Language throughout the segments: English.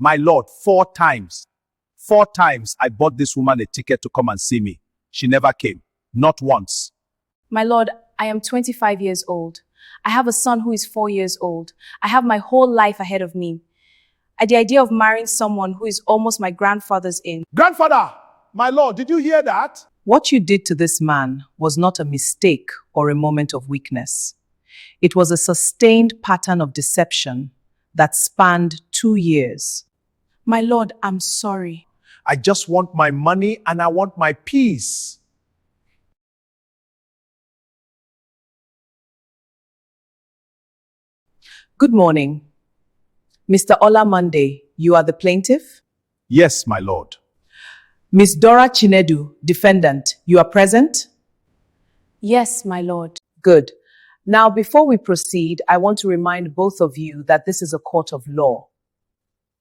My lord, 4 times. 4 times I bought this woman a ticket to come and see me. She never came. Not once. My lord, I am 25 years old. I have a son who is 4 years old. I have my whole life ahead of me. The idea of marrying someone who is almost my grandfather's age. Grandfather, my lord, did you hear that? What you did to this man was not a mistake or a moment of weakness. It was a sustained pattern of deception that spanned 2 years. My lord, I'm sorry. I just want my money and I want my peace. Good morning. Mr. Ola Monday, you are the plaintiff? Yes, my lord. Ms. Dora Chinedu, defendant, you are present? Yes, my lord. Good. Now, before we proceed, I want to remind both of you that this is a court of law,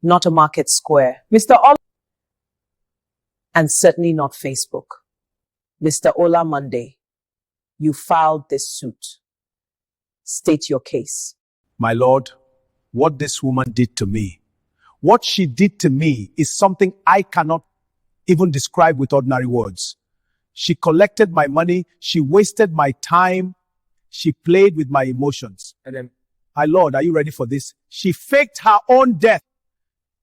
not a market square. Mr. Ola, and certainly not Facebook. Mr. Ola Monday, you filed this suit. State your case. My lord, what this woman did to me, what she did to me is something I cannot even describe with ordinary words. She collected my money, she wasted my time, she played with my emotions. And then, my lord, are you ready for this? She faked her own death.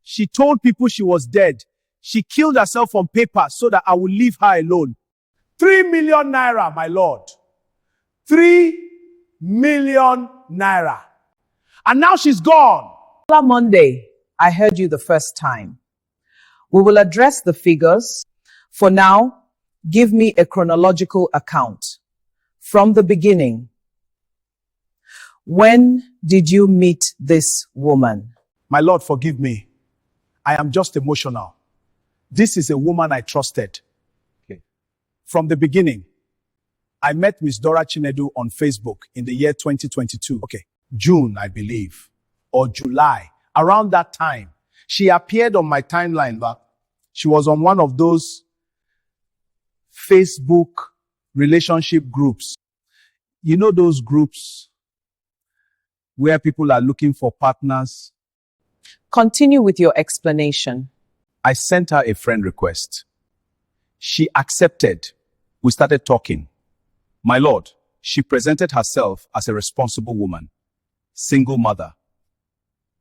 She told people she was dead. She killed herself on paper so that I would leave her alone. 3 million naira, my lord. 3 million naira. And now she's gone. Ola Monday, I heard you the first time. We will address the figures. For now, give me a chronological account. From the beginning, when did you meet this woman? My lord, forgive me. I am just emotional. This is a woman I trusted. Okay. From the beginning, I met Miss Dora Chinedu on Facebook in the year 2022. Okay, June, I believe, or July. Around that time, she appeared on my timeline, but she was on one of those Facebook relationship groups. You know those groups where people are looking for partners? Continue with your explanation. I sent her a friend request. She accepted. We started talking. My lord, she presented herself as a responsible woman, single mother,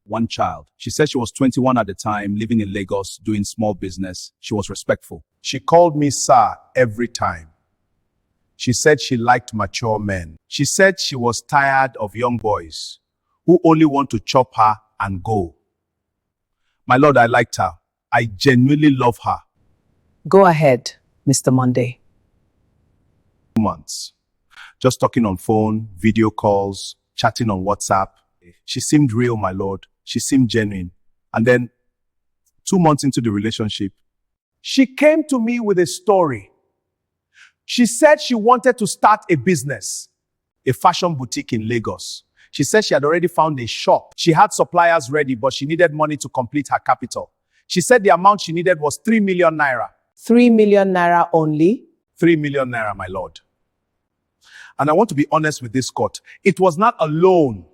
1 child. She said she was 21 at the time, living in Lagos, doing small business. She was respectful. She called me sir every time. She said she liked mature men. She said she was tired of young boys who only want to chop her and go. My lord, I liked her. I genuinely love her. Go ahead, Mr. Monday. 2 months. Just talking on phone, video calls, chatting on WhatsApp. She seemed real, my lord. She seemed genuine. And then 2 months into the relationship, she came to me with a story. She said she wanted to start a business, a fashion boutique in Lagos. She said she had already found a shop. She had suppliers ready, but she needed money to complete her capital. She said the amount she needed was 3 million naira. 3 million naira only? 3 million naira, my lord. And I want to be honest with this court. It was not a loan.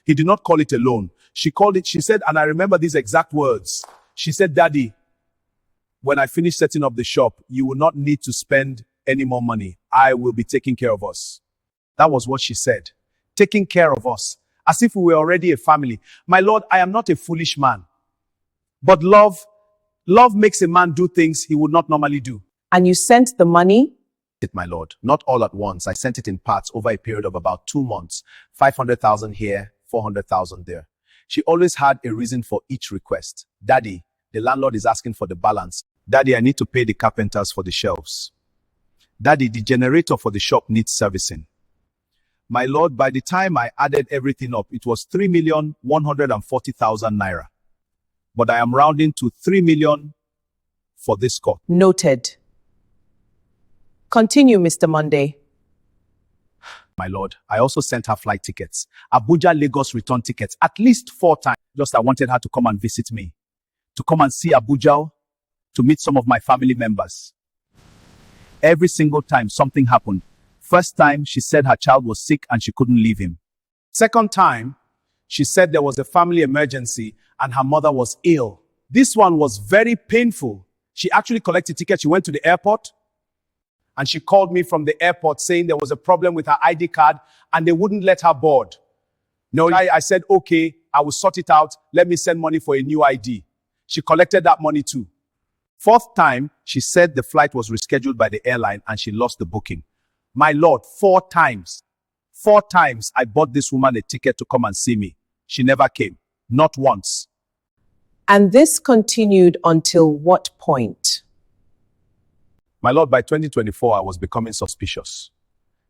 He did not call it a loan. She called it, she said, and I remember these exact words. She said, Daddy, when I finish setting up the shop, you will not need to spend any more money. I will be taking care of us. That was what she said. Taking care of us. As if we were already a family. My lord, I am not a foolish man. But love makes a man do things he would not normally do. And you sent the money? My lord, not all at once. I sent it in parts over a period of about 2 months. 500,000 here, 400,000 there. She always had a reason for each request. Daddy, the landlord is asking for the balance. Daddy, I need to pay the carpenters for the shelves. Daddy, the generator for the shop needs servicing. My lord, by the time I added everything up, it was 3,140,000 naira. But I am rounding to 3 million for this court. Noted. Continue, Mr. Monday. My lord, I also sent her flight tickets, Abuja, Lagos return tickets, at least 4 times. Just I wanted her to come and visit me, to come and see Abuja, to meet some of my family members. Every single time something happened. First time, she said her child was sick and she couldn't leave him. Second time, she said there was a family emergency and her mother was ill. This one was very painful. She actually collected tickets. She went to the airport and she called me from the airport saying there was a problem with her ID card and they wouldn't let her board. No, I said, okay, I will sort it out. Let me send money for a new ID. She collected that money too. Fourth time, she said the flight was rescheduled by the airline and she lost the booking. My Lord, 4 times. 4 times I bought this woman a ticket to come and see me. She never came. Not once. And this continued until what point? My Lord, by 2024, I was becoming suspicious.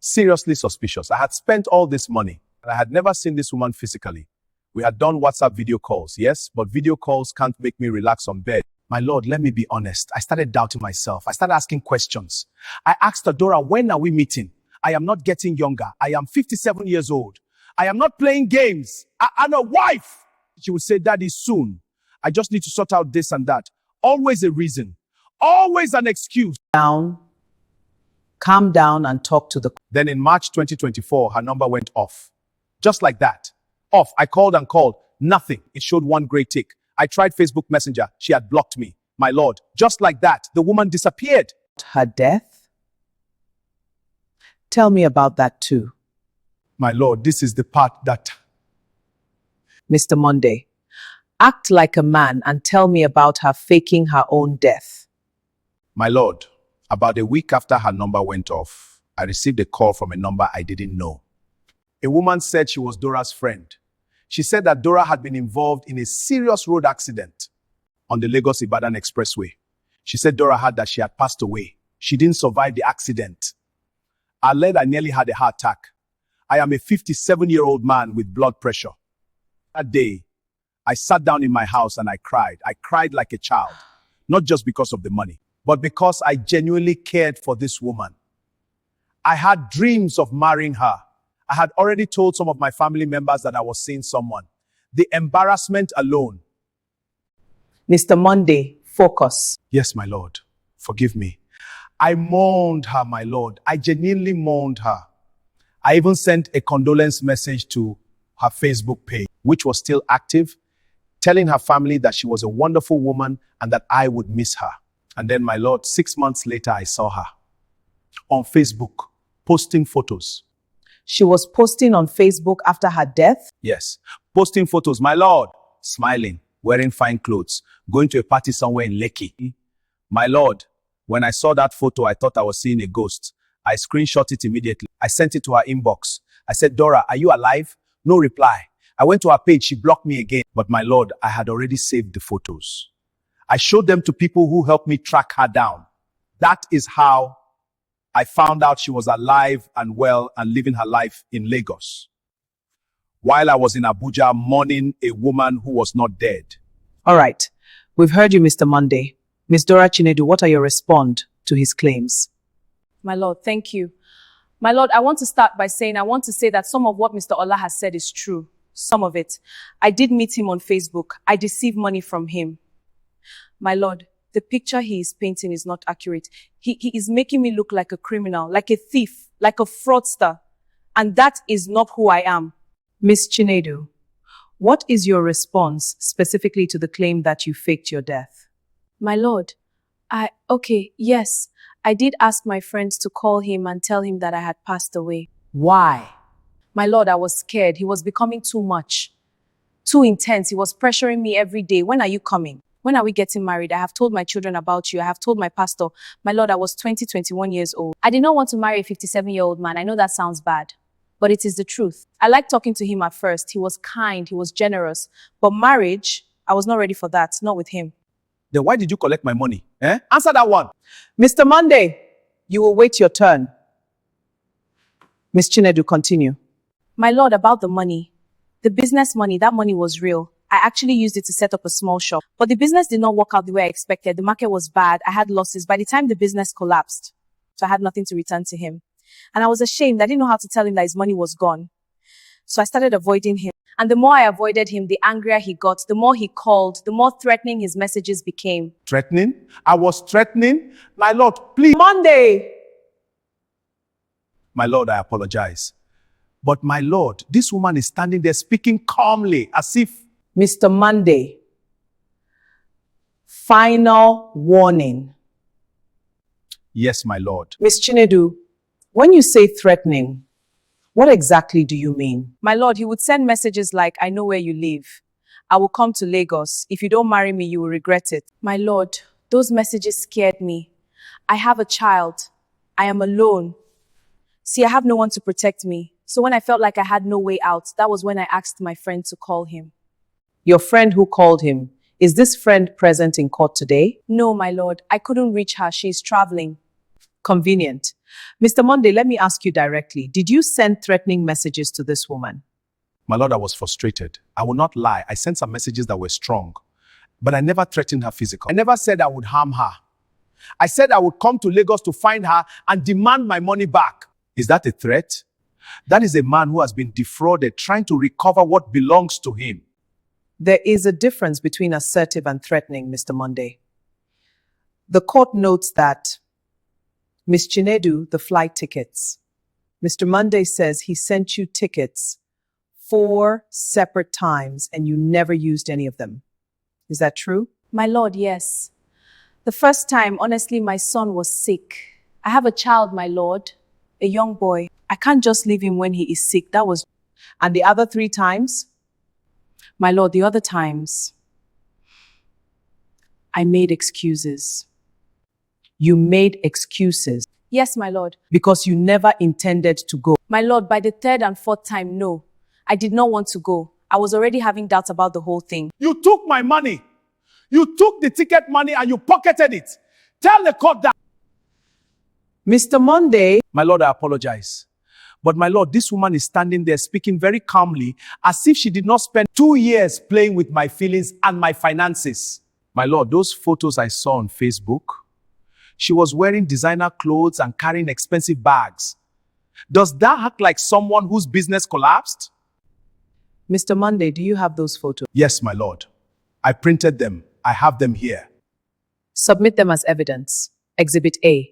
Seriously suspicious. I had spent all this money and I had never seen this woman physically. We had done WhatsApp video calls, yes, but video calls can't make me relax on bed. My Lord, let me be honest. I started doubting myself. I started asking questions. I asked her, Dora, when are we meeting? I am not getting younger. I am 57 years old. I am not playing games. I'm a wife. She would say, Daddy, soon. I just need to sort out this and that. Always a reason. Always an excuse. Calm down and talk to the... Then in March 2024, her number went off. Just like that. Off. I called and called. Nothing. It showed one gray tick. I tried Facebook Messenger. She had blocked me. My Lord. Just like that, the woman disappeared. Her death? Tell me about that too. My Lord, this is the part that... Mr. Monday, act like a man and tell me about her faking her own death. My Lord, about a week after her number went off, I received a call from a number I didn't know. A woman said she was Dora's friend. She said that Dora had been involved in a serious road accident on the Lagos-Ibadan Expressway. She said Dora had that she had passed away. She didn't survive the accident. I nearly had a heart attack. I am a 57-year-old man with blood pressure. That day, I sat down in my house and I cried. I cried like a child, not just because of the money, but because I genuinely cared for this woman. I had dreams of marrying her. I had already told some of my family members that I was seeing someone. The embarrassment alone. Mr. Monday, focus. Yes, my Lord. Forgive me. I mourned her, my Lord. I genuinely mourned her. I even sent a condolence message to her Facebook page, which was still active, telling her family that she was a wonderful woman and that I would miss her. And then, my Lord, 6 months later, I saw her on Facebook, posting photos. She was posting on Facebook after her death? Yes, posting photos, my Lord, smiling, wearing fine clothes, going to a party somewhere in Lekki. My Lord, when I saw that photo, I thought I was seeing a ghost. I screenshot it immediately. I sent it to her inbox. I said, Dora, are you alive? No reply. I went to her page. She blocked me again. But my Lord, I had already saved the photos. I showed them to people who helped me track her down. That is how I found out she was alive and well and living her life in Lagos, while I was in Abuja mourning a woman who was not dead. All right. We've heard you, Mr. Monday. Ms. Dora Chinedu, what are your response to his claims? My Lord, thank you. My Lord, I want to start by saying, I want to say that some of what Mr. Ola has said is true. Some of it. I did meet him on Facebook. I received money from him. My Lord, the picture he is painting is not accurate. He is making me look like a criminal, like a thief, like a fraudster. And that is not who I am. Ms. Chinedu, what is your response specifically to the claim that you faked your death? My Lord, yes, I did ask my friends to call him and tell him that I had passed away. Why? My Lord, I was scared. He was becoming too much, too intense. He was pressuring me every day. When are you coming? When are we getting married? I have told my children about you. I have told my pastor. My Lord, I was 21 years old. I did not want to marry a 57-year-old man. I know that sounds bad, but it is the truth. I liked talking to him at first. He was kind. He was generous. But marriage, I was not ready for that. Not with him. Then why did you collect my money? Answer that one. Mr. Monday, you will wait your turn. Ms. Chinedu, continue. My Lord, about the money. The business money, that money was real. I actually used it to set up a small shop. But the business did not work out the way I expected. The market was bad. I had losses. By the time the business collapsed, so I had nothing to return to him. And I was ashamed. I didn't know how to tell him that his money was gone. So I started avoiding him. And the more I avoided him, the angrier he got. The more he called, the more threatening his messages became. Threatening? I was threatening? My Lord, please. Monday! My Lord, I apologize. But my Lord, this woman is standing there speaking calmly as if... Mr. Monday, Final warning. Yes, my lord. Miss Chinedu, when you say threatening, what exactly do you mean? My lord, he would send messages like, I know where you live. I will come to Lagos. If you don't marry me, you will regret it. My lord, those messages scared me. I have a child. I am alone. See, I have no one to protect me. So when I felt like I had no way out, that was when I asked my friend to call him. Your friend who called him, is this friend present in court today? No, my lord, I couldn't reach her. She is traveling. Convenient. Mr. Monday, let me ask you directly. Did you send threatening messages to this woman? My lord, I was frustrated. I will not lie. I sent some messages that were strong, but I never threatened her physically. I never said I would harm her. I said I would come to Lagos to find her and demand my money back. Is that a threat? That is a man who has been defrauded, trying to recover what belongs to him. There is a difference between assertive and threatening, Mr. Monday. The court notes that Miss Chinedu, the flight tickets. Mr. Monday says he sent you tickets 4 separate times and you never used any of them. Is that true? My lord, yes. The first time, honestly, my son was sick. I have a child, my lord, a young boy. I can't just leave him when he is sick. That was... And the other 3 times? My lord, the other times, I made excuses. You made excuses Yes, my lord. because you never intended to go. My lord, by the 3rd and 4th time, no. I did not want to go. I was already having doubts about the whole thing. You took my money. You took the ticket money and you pocketed it. Tell the court that. Mr. Monday, My lord, I apologize. But my lord, this woman is standing there speaking very calmly as if she did not spend 2 years playing with my feelings and my finances. My lord, those photos I saw on Facebook, she was wearing designer clothes and carrying expensive bags. Does that act like someone whose business collapsed? Mr. Monday, do you have those photos? Yes, my lord. I printed them. I have them here. Submit them as evidence. Exhibit A.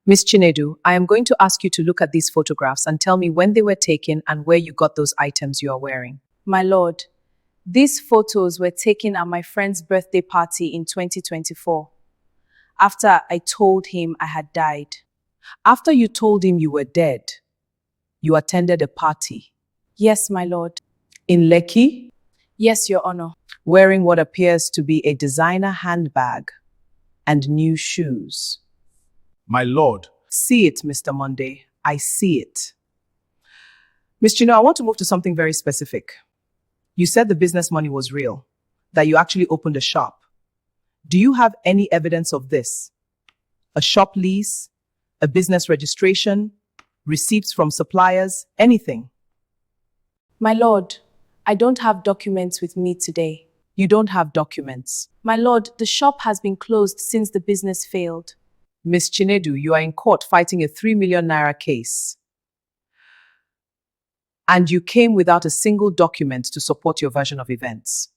Miss Chinedu, I am going to ask you to look at these photographs and tell me when they were taken and where you got those items you are wearing. My lord, these photos were taken at my friend's birthday party in 2024, after I told him I had died. After you told him you were dead, you attended a party Yes, my lord. in Lekki, Yes, your honor. wearing what appears to be a designer handbag and new shoes. My lord, See it, Mr. Monday. I see it. Miss Chino, I want to move to something very specific. You said the business money was real, that you actually opened a shop. Do you have any evidence of this? A shop lease, a business registration, receipts from suppliers, anything? My lord, I don't have documents with me today. You don't have documents. My lord, the shop has been closed since the business failed. Miss Chinedu, you are in court fighting a 3 million naira case. And you came without a single document to support your version of events.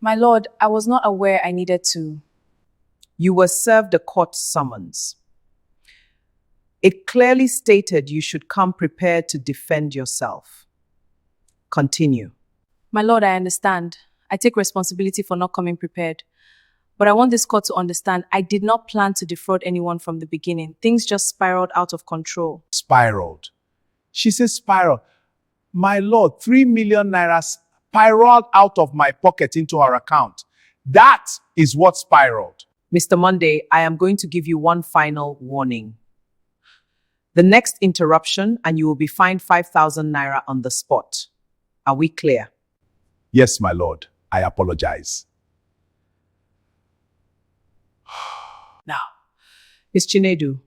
My lord, I was not aware I needed to. You were served a court summons. It clearly stated you should come prepared to defend yourself. Continue. My lord, I understand. I take responsibility for not coming prepared. But I want this court to understand I did not plan to defraud anyone from the beginning. Things just spiraled out of control. spiraled. She says spiral. My lord, 3 million naira spiraled out of my pocket into her account. That is what spiraled. Mr. Monday, I am going to give you one final warning. The next interruption and you will be fined 5,000 naira on the spot. Are we clear? Yes, my lord, I apologize. Now, Ms. Chinedu,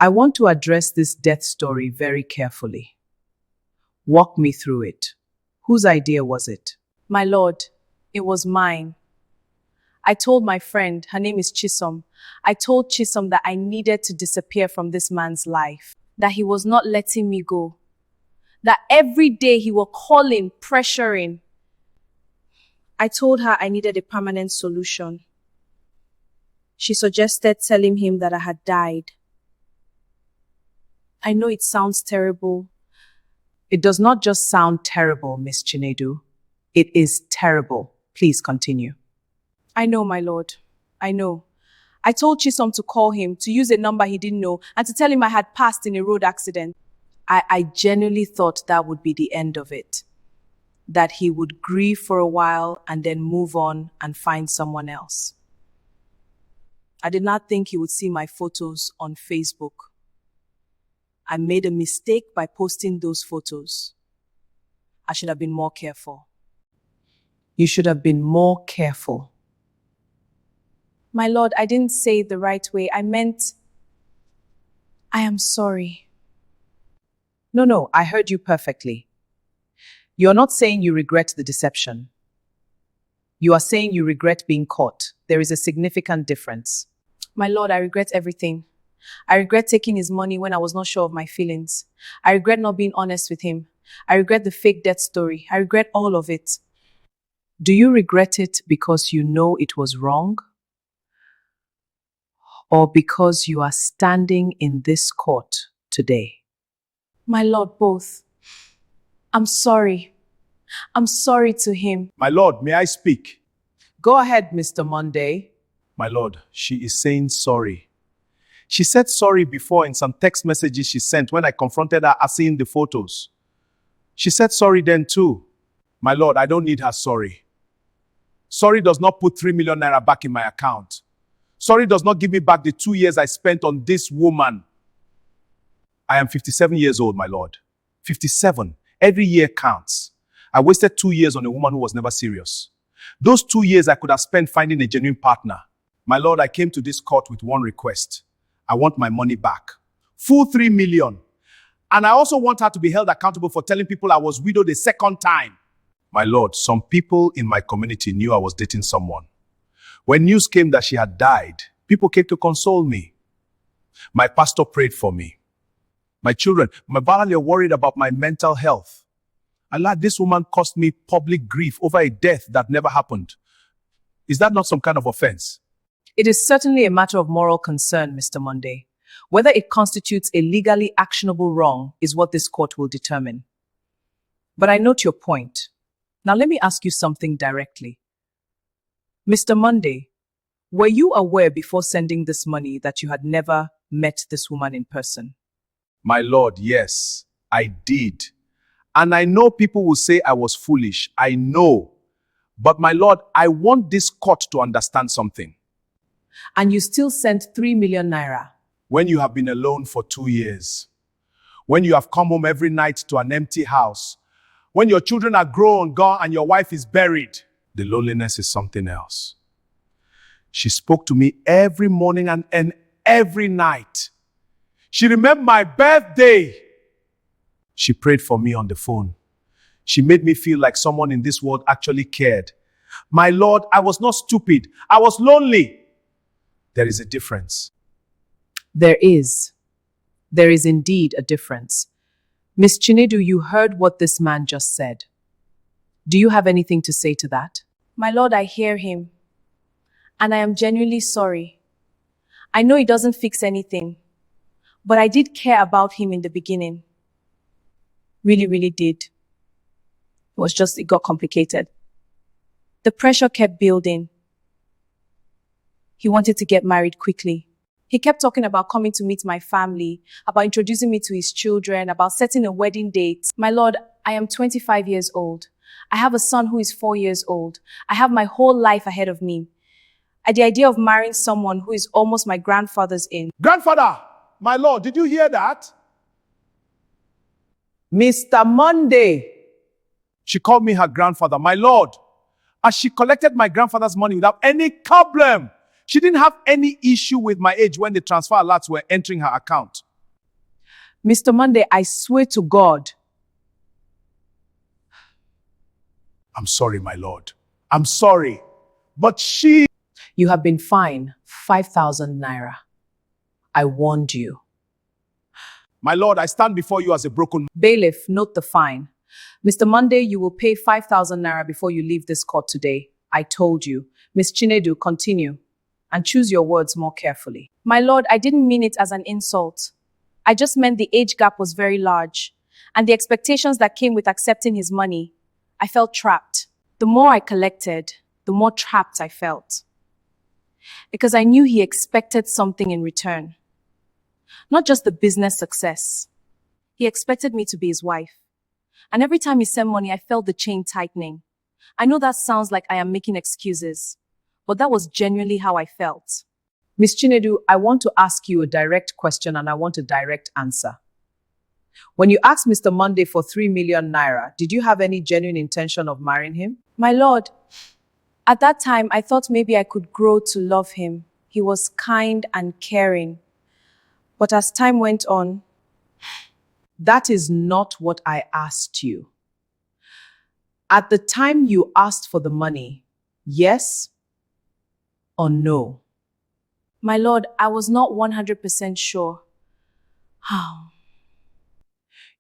I want to address this death story very carefully. Walk me through it. Whose idea was it? My lord, it was mine. I told my friend, her name is Chisom, I told Chisom that I needed to disappear from this man's life, that he was not letting me go, that every day he was calling, pressuring. I told her I needed a permanent solution. She suggested telling him that I had died. I know it sounds terrible. It does not just sound terrible, Miss Chinedu. It is terrible. Please continue. I know, my lord. I know. I told Chisom to call him, to use a number he didn't know, and to tell him I had passed in a road accident. I genuinely thought that would be the end of it. That he would grieve for a while and then move on and find someone else. I did not think he would see my photos on Facebook. I made a mistake by posting those photos. I should have been more careful. You should have been more careful. My lord, I didn't say it the right way. I meant, I am sorry. No, I heard you perfectly. You're not saying you regret the deception. You are saying you regret being caught. There is a significant difference. My lord, I regret everything. I regret taking his money when I was not sure of my feelings. I regret not being honest with him. I regret the fake death story. I regret all of it. Do you regret it because you know it was wrong? Or because you are standing in this court today? My lord, both. I'm sorry. I'm sorry to him. My lord, may I speak? Go ahead, Mr. Monday. My lord, she is saying sorry. She said sorry before in some text messages she sent when I confronted her seeing the photos. She said sorry then too. My lord, I don't need her sorry. Sorry does not put 3 million naira back in my account. Sorry does not give me back the 2 years I spent on this woman. I am 57 years old, my lord. 57. Every year counts. I wasted 2 years on a woman who was never serious. Those 2 years I could have spent finding a genuine partner. My lord, I came to this court with one request. I want my money back. Full 3 million. And I also want her to be held accountable for telling people I was widowed a second time. My lord, some people in my community knew I was dating someone. When news came that she had died, people came to console me. My pastor prayed for me. My children, my family are worried about my mental health. Allah, this woman caused me public grief over a death that never happened. Is that not some kind of offense? It is certainly a matter of moral concern, Mr. Monday. Whether it constitutes a legally actionable wrong is what this court will determine. But I note your point. Now let me ask you something directly. Mr. Monday, were you aware before sending this money that you had never met this woman in person? My lord, yes, I did. And I know people will say I was foolish. I know. But my lord, I want this court to understand something. And you still sent 3 million naira. When you have been alone for 2 years, when you have come home every night to an empty house, when your children are grown, gone, and your wife is buried, the loneliness is something else. She spoke to me every morning and every night. She remembered my birthday. She prayed for me on the phone. She made me feel like someone in this world actually cared. My lord, I was not stupid. I was lonely. There is a difference. There is. There is indeed a difference. Miss Chinedu, you heard what this man just said. Do you have anything to say to that? My lord, I hear him. And I am genuinely sorry. I know it doesn't fix anything. But I did care about him in the beginning. Really, really did. It got complicated. The pressure kept building. He wanted to get married quickly. He kept talking about coming to meet my family, about introducing me to his children, about setting a wedding date. My lord, I am 25 years old. I have a son who is 4 years old. I have my whole life ahead of me. The idea of marrying someone who is almost my grandfather's age. Grandfather, my lord, did you hear that? Mr. Monday. She called me her grandfather, my lord. As she collected my grandfather's money without any problem. She didn't have any issue with my age when the transfer alerts were entering her account. Mr. Monday, I swear to God. I'm sorry, my lord. I'm sorry. But she... You have been fined 5,000 naira. I warned you. My lord, I stand before you as a broken... Bailiff, note the fine. Mr. Monday, you will pay 5,000 naira before you leave this court today. I told you. Miss Chinedu, continue. And choose your words more carefully. My lord, I didn't mean it as an insult. I just meant the age gap was very large. And the expectations that came with accepting his money, I felt trapped. The more I collected, the more trapped I felt. Because I knew he expected something in return. Not just the business success. He expected me to be his wife. And every time he sent money, I felt the chain tightening. I know that sounds like I am making excuses, but that was genuinely how I felt. Miss Chinedu, I want to ask you a direct question and I want a direct answer. When you asked Mr. Monday for 3 million naira, did you have any genuine intention of marrying him? My lord, at that time, I thought maybe I could grow to love him. He was kind and caring. But as time went on, That is not what I asked you. At the time you asked for the money, yes or no? my lord, I was not 100% sure. How?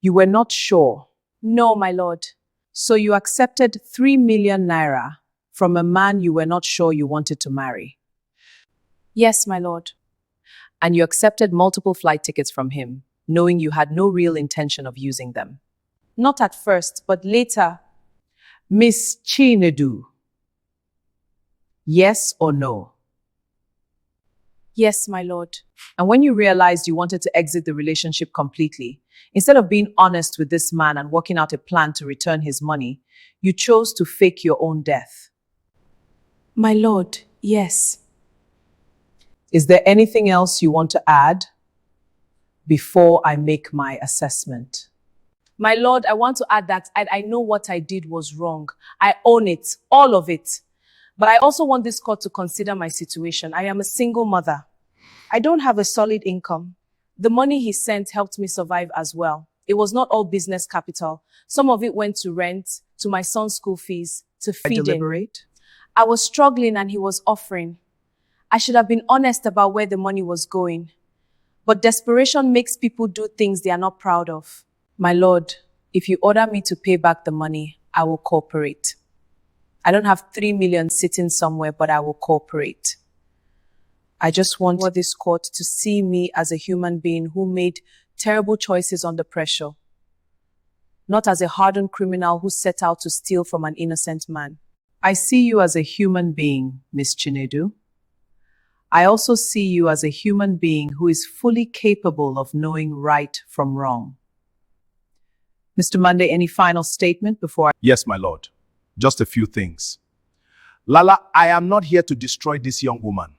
You were not sure. No, my lord. So you accepted 3 million naira from a man you were not sure you wanted to marry. Yes, my lord. And you accepted multiple flight tickets from him, knowing you had no real intention of using them. Not at first, but later. Miss Chinedu, yes or no? Yes, my lord. And when you realized you wanted to exit the relationship completely, instead of being honest with this man and working out a plan to return his money, you chose to fake your own death. My lord, yes. Is there anything else you want to add before I make my assessment? My lord, I want to add that I know what I did was wrong. I own it, all of it. But I also want this court to consider my situation. I am a single mother. I don't have a solid income. The money he sent helped me survive as well. It was not all business capital. Some of it went to rent, to my son's school fees, to feed him. Deliberate? I was struggling and he was offering. I should have been honest about where the money was going. But desperation makes people do things they are not proud of. My lord, if you order me to pay back the money, I will cooperate. I don't have 3 million sitting somewhere, but I will cooperate. I just want this court to see me as a human being who made terrible choices under pressure, not as a hardened criminal who set out to steal from an innocent man. I see you as a human being, Miss Chinedu. I also see you as a human being who is fully capable of knowing right from wrong. Mr. Monday, any final statement before I... Yes, my lord. Just a few things. Lala, I am not here to destroy this young woman.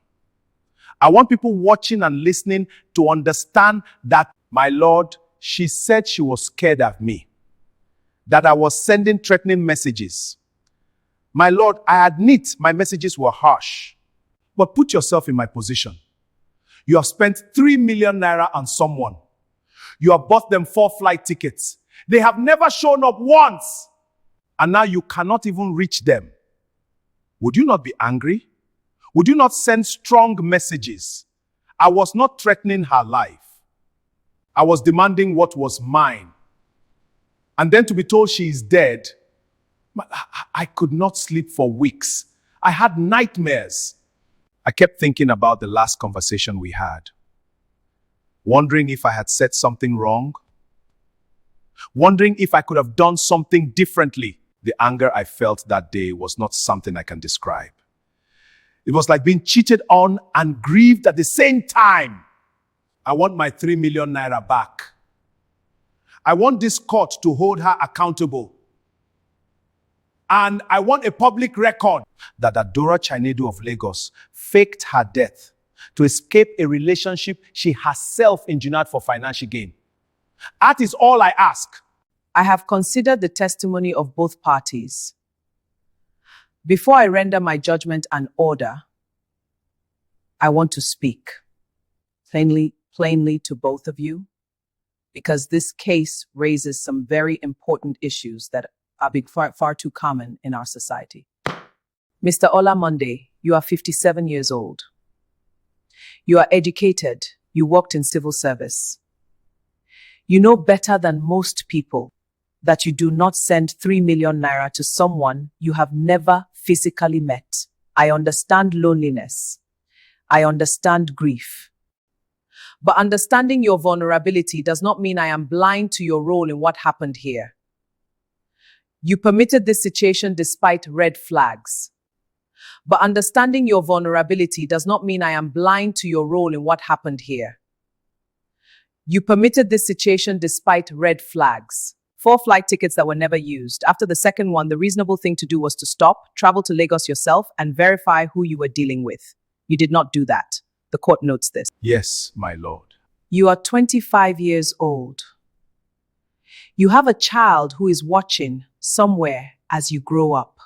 I want people watching and listening to understand that, my lord, she said she was scared of me, that I was sending threatening messages. My lord, I admit my messages were harsh, but put yourself in my position. You have spent 3 million naira on someone. You have bought them 4 flight tickets. They have never shown up once, and now you cannot even reach them. Would you not be angry? Would you not send strong messages? I was not threatening her life. I was demanding what was mine. And then to be told she is dead, I could not sleep for weeks. I had nightmares. I kept thinking about the last conversation we had, wondering if I had said something wrong, wondering if I could have done something differently. The anger I felt that day was not something I can describe. It was like being cheated on and grieved at the same time. I want my 3 million naira back. I want this court to hold her accountable. And I want a public record that Dora Chinedu of Lagos faked her death to escape a relationship she herself engineered for financial gain. That is all I ask. I have considered the testimony of both parties. Before I render my judgment and order, I want to speak plainly to both of you, because this case raises some very important issues that are far too common in our society. Mr. Ola Monday, you are 57 years old. You are educated. You worked in civil service. You know better than most people that you do not send 3 million naira to someone you have never physically met. I understand loneliness. I understand grief. But understanding your vulnerability does not mean I am blind to your role in what happened here. You permitted this situation despite red flags. But understanding your vulnerability does not mean I am blind to your role in what happened here. You permitted this situation despite red flags. 4 flight tickets that were never used. After the second one, the reasonable thing to do was to stop, travel to Lagos yourself, and verify who you were dealing with. You did not do that. The court notes this. Yes, my lord. You are 25 years old. You have a child who is watching somewhere as you grow up.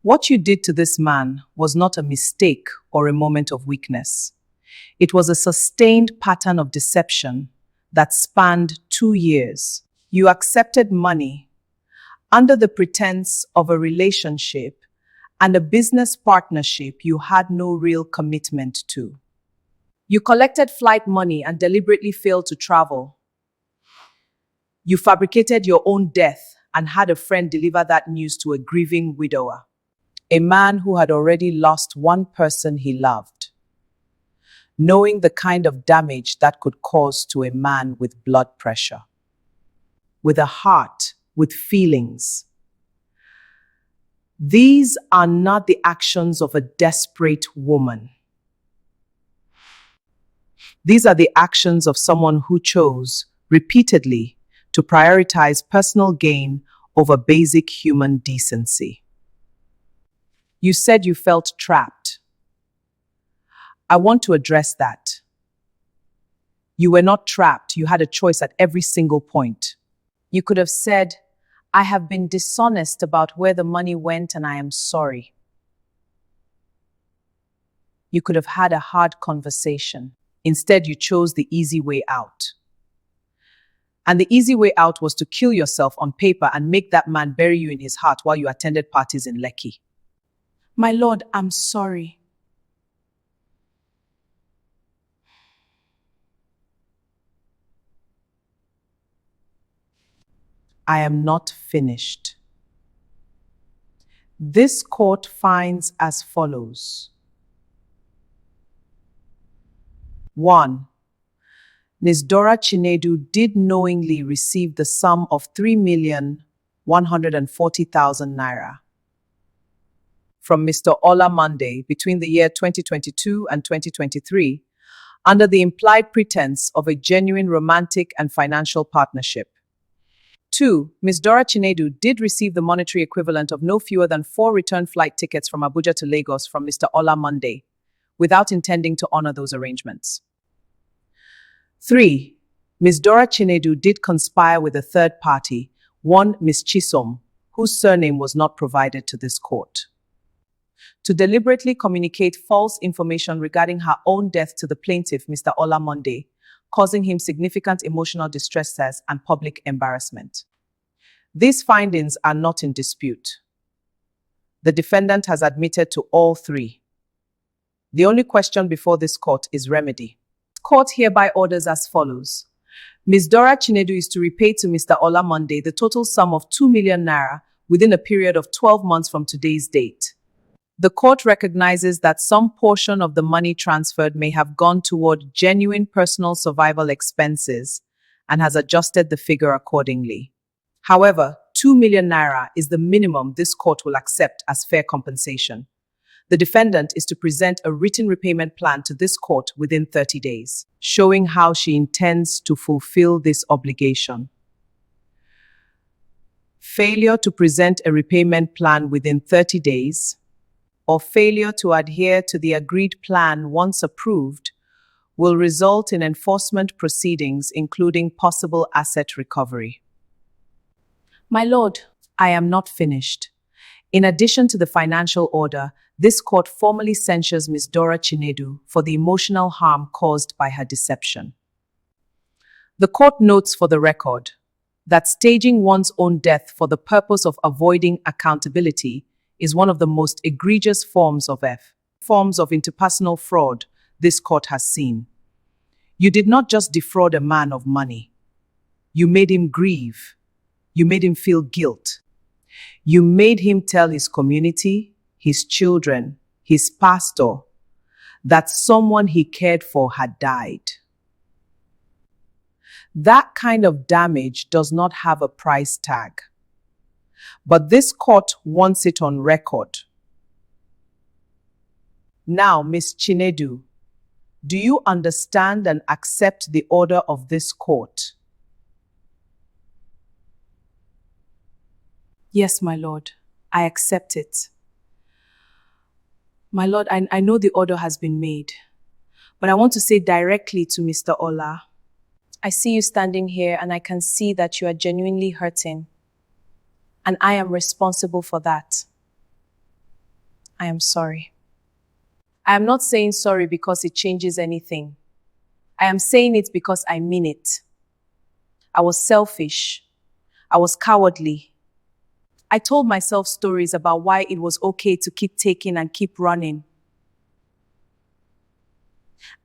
What you did to this man was not a mistake or a moment of weakness. It was a sustained pattern of deception that spanned 2 years. You accepted money under the pretense of a relationship and a business partnership you had no real commitment to. You collected flight money and deliberately failed to travel. You fabricated your own death and had a friend deliver that news to a grieving widower, a man who had already lost one person he loved. Knowing the kind of damage that could cause to a man with blood pressure, with a heart, with feelings. These are not the actions of a desperate woman. These are the actions of someone who chose, repeatedly, to prioritize personal gain over basic human decency. You said you felt trapped. I want to address that. You were not trapped. You had a choice at every single point. You could have said, I have been dishonest about where the money went and I am sorry. You could have had a hard conversation. Instead, you chose the easy way out. And the easy way out was to kill yourself on paper and make that man bury you in his heart while you attended parties in Lekki. My lord, I'm sorry. I am not finished. This court finds as follows. 1. Ms. Dora Chinedu did knowingly receive the sum of 3,140,000 naira from Mr. Ola Monday between the year 2022 and 2023 under the implied pretense of a genuine romantic and financial partnership. 2. Ms. Dora Chinedu did receive the monetary equivalent of no fewer than 4 return flight tickets from Abuja to Lagos from Mr. Ola Monday, without intending to honor those arrangements. 3. Ms. Dora Chinedu did conspire with a third party, one Ms. Chisom, whose surname was not provided to this court, to deliberately communicate false information regarding her own death to the plaintiff, Mr. Ola Monday, causing him significant emotional distresses and public embarrassment. These findings are not in dispute. The defendant has admitted to all 3. The only question before this court is remedy. The court hereby orders as follows. Ms. Dora Chinedu is to repay to Mr. Ola Monday the total sum of 2 million naira within a period of 12 months from today's date. The court recognizes that some portion of the money transferred may have gone toward genuine personal survival expenses and has adjusted the figure accordingly. However, 2 million naira is the minimum this court will accept as fair compensation. The defendant is to present a written repayment plan to this court within 30 days, showing how she intends to fulfill this obligation. Failure to present a repayment plan within 30 days or failure to adhere to the agreed plan once approved will result in enforcement proceedings, including possible asset recovery. My lord, I am not finished. In addition to the financial order, this court formally censures Ms. Dora Chinedu for the emotional harm caused by her deception. The court notes for the record that staging one's own death for the purpose of avoiding accountability is one of the most egregious forms of interpersonal fraud this court has seen. You did not just defraud a man of money. You made him grieve. You made him feel guilt. You made him tell his community, his children, his pastor, that someone he cared for had died. That kind of damage does not have a price tag. But this court wants it on record. Now, Miss Chinedu, do you understand and accept the order of this court? Yes, my lord. I accept it. My lord, I know the order has been made, but I want to say directly to Mr. Ola, I see you standing here and I can see that you are genuinely hurting, and I am responsible for that. I am sorry. I am not saying sorry because it changes anything. I am saying it because I mean it. I was selfish. I was cowardly. I told myself stories about why it was okay to keep taking and keep running.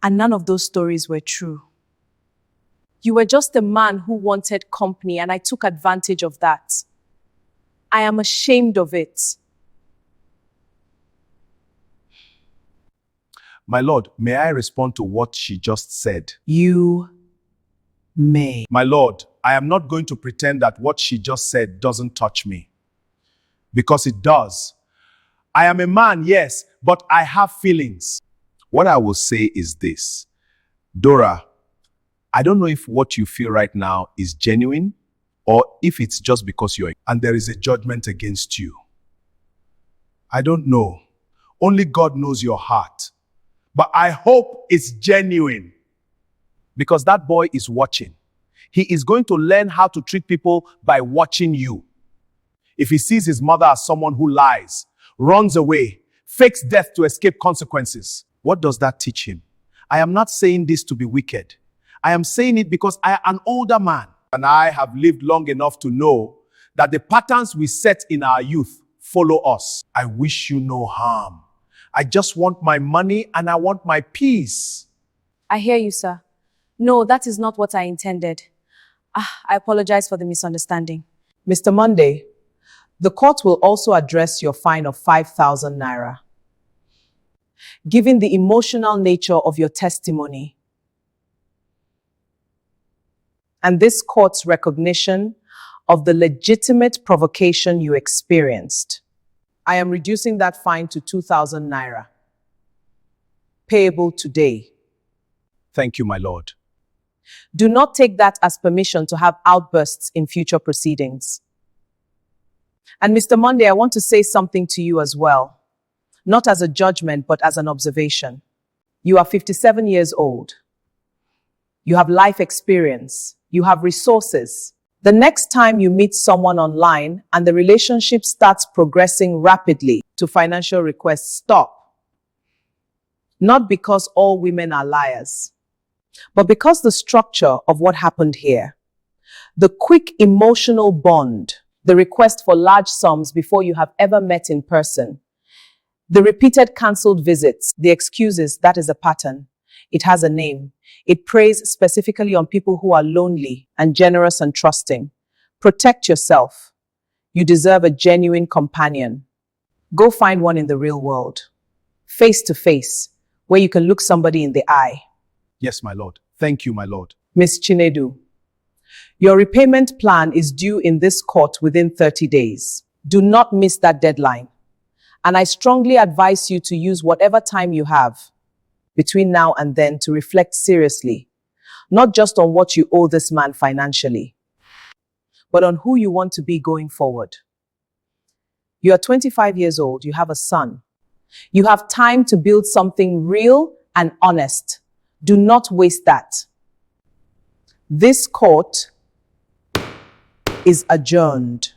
And none of those stories were true. You were just a man who wanted company, and I took advantage of that. I am ashamed of it. My lord, may I respond to what she just said? You may. My lord, I am not going to pretend that what she just said doesn't touch me. Because it does. I am a man, yes, but I have feelings. What I will say is this. Dora, I don't know if what you feel right now is genuine or if it's just because and there is a judgment against you. I don't know. Only God knows your heart. But I hope it's genuine. Because that boy is watching. He is going to learn how to treat people by watching you. If he sees his mother as someone who lies, runs away, fakes death to escape consequences, what does that teach him? I am not saying this to be wicked. I am saying it because I am an older man and I have lived long enough to know that the patterns we set in our youth follow us. I wish you no harm. I just want my money and I want my peace. I hear you, sir. No, that is not what I intended. I apologize for the misunderstanding. Mr. Monday, the court will also address your fine of 5,000 naira. Given the emotional nature of your testimony and this court's recognition of the legitimate provocation you experienced, I am reducing that fine to 2,000 naira, payable today. Thank you, my lord. Do not take that as permission to have outbursts in future proceedings. And Mr. Monday, I want to say something to you as well. Not as a judgment, but as an observation. You are 57 years old. You have life experience. You have resources. The next time you meet someone online and the relationship starts progressing rapidly to financial requests, stop. Not because all women are liars, but because the structure of what happened here, the quick emotional bond, the request for large sums before you have ever met in person, the repeated cancelled visits, the excuses, that is a pattern. It has a name. It preys specifically on people who are lonely and generous and trusting. Protect yourself. You deserve a genuine companion. Go find one in the real world, face to face, where you can look somebody in the eye. Yes, my lord. Thank you, my lord. Miss Chinedu, your repayment plan is due in this court within 30 days. Do not miss that deadline. And I strongly advise you to use whatever time you have between now and then to reflect seriously, not just on what you owe this man financially, but on who you want to be going forward. You are 25 years old. You have a son. You have time to build something real and honest. Do not waste that. This court is adjourned.